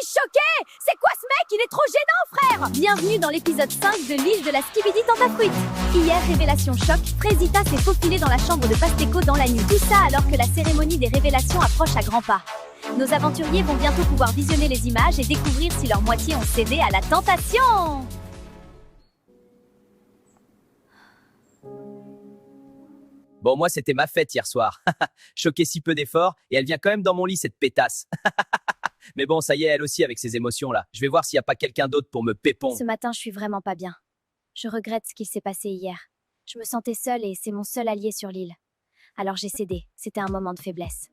suis choquée! C'est quoi ce mec? Il est trop gênant, frère! Bienvenue dans l'épisode 5 de l'île de la Skibidi Tentafruit. Hier, révélation choc, Frésita s'est faufilée dans la chambre de Pasteco dans la nuit. Tout ça alors que la cérémonie des révélations approche à grands pas. Nos aventuriers vont bientôt pouvoir visionner les images et découvrir si leur moitié ont cédé à la tentation. Bon, moi, c'était ma fête hier soir. Choqué si peu d'efforts, et elle vient quand même dans mon lit, cette pétasse. Mais bon, ça y est, elle aussi, avec ses émotions-là. Je vais voir s'il n'y a pas quelqu'un d'autre pour me pépon. Ce matin, je suis vraiment pas bien. Je regrette ce qui s'est passé hier. Je me sentais seule et c'est mon seul allié sur l'île. Alors j'ai cédé. C'était un moment de faiblesse.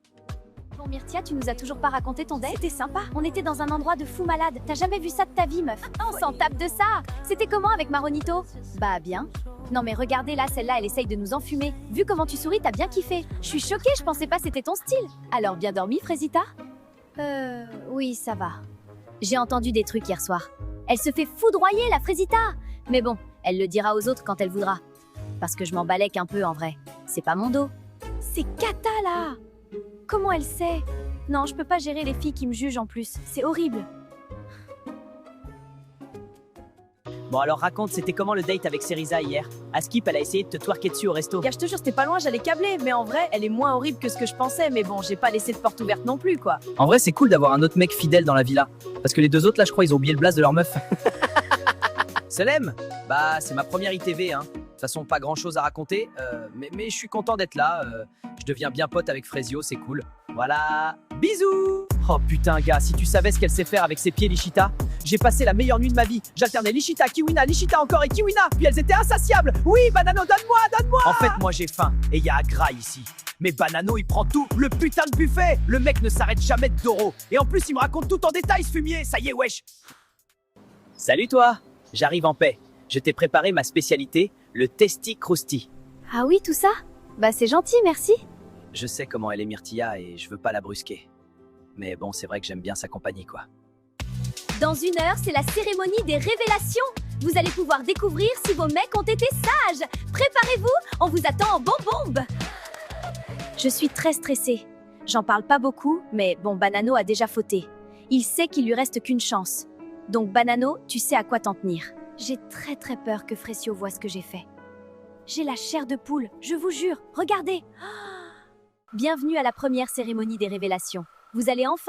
Bon, Myrtia, tu nous as toujours pas raconté ton date? C'était sympa. On était dans un endroit de fou malade. T'as jamais vu ça de ta vie, meuf? On s'en tape de ça. C'était comment avec Maronito? Bah, bien. Non mais regardez là, celle-là, elle essaye de nous enfumer. Vu comment tu souris, t'as bien kiffé. Je suis choquée, je pensais pas c'était ton style. Alors, bien dormi, Frésita? Oui, ça va. J'ai entendu des trucs hier soir. Elle se fait foudroyer, la Frésita. Mais bon, elle le dira aux autres quand elle voudra. Parce que je m'en balèque un peu en vrai. C'est pas mon dos. C'est Kata là. Comment elle sait? Non, je peux pas gérer les filles qui me jugent en plus. C'est horrible. Bon, alors raconte, c'était comment le date avec Cerisa hier? Askip, elle a essayé de te twerker dessus au resto. Gars, je te jure, c'était pas loin, j'allais câbler. Mais en vrai, elle est moins horrible que ce que je pensais. Mais bon, j'ai pas laissé de porte ouverte non plus, quoi. En vrai, c'est cool d'avoir un autre mec fidèle dans la villa. Parce que les deux autres, là, je crois, ils ont oublié le blaze de leur meuf. Selem, bah, c'est ma première ITV, hein. De toute façon, pas grand chose à raconter, mais je suis content d'être là. Je deviens bien pote avec Frésio, c'est cool. Voilà, bisous. Oh putain, gars, si tu savais ce qu'elle sait faire avec ses pieds, Lichita. J'ai passé la meilleure nuit de ma vie. J'alternais Lichita, Kiwina, Lichita encore et Kiwina. Puis elles étaient insatiables. Oui, Banano, donne-moi, donne-moi. En fait, moi j'ai faim et il y a un gras ici. Mais Banano, il prend tout, le putain de buffet. Le mec ne s'arrête jamais de Doro. Et en plus, il me raconte tout en détail, ce fumier. Ça y est, wesh. Salut toi, j'arrive en paix. Je t'ai préparé ma spécialité, le Testi Crousti. Ah oui, tout ça? Bah c'est gentil, merci. Je sais comment elle est Myrtilla et je veux pas la brusquer. Mais bon, c'est vrai que j'aime bien sa compagnie, quoi. Dans une heure, c'est la cérémonie des révélations. Vous allez pouvoir découvrir si vos mecs ont été sages. Préparez-vous, on vous attend en bombe. Je suis très stressée. J'en parle pas beaucoup, mais bon, Banano a déjà fauté. Il sait qu'il lui reste qu'une chance. Donc Banano, tu sais à quoi t'en tenir. J'ai très peur que Frésio voie ce que j'ai fait. J'ai la chair de poule, je vous jure, regardez. Bienvenue à la première cérémonie des révélations. Vous allez enfin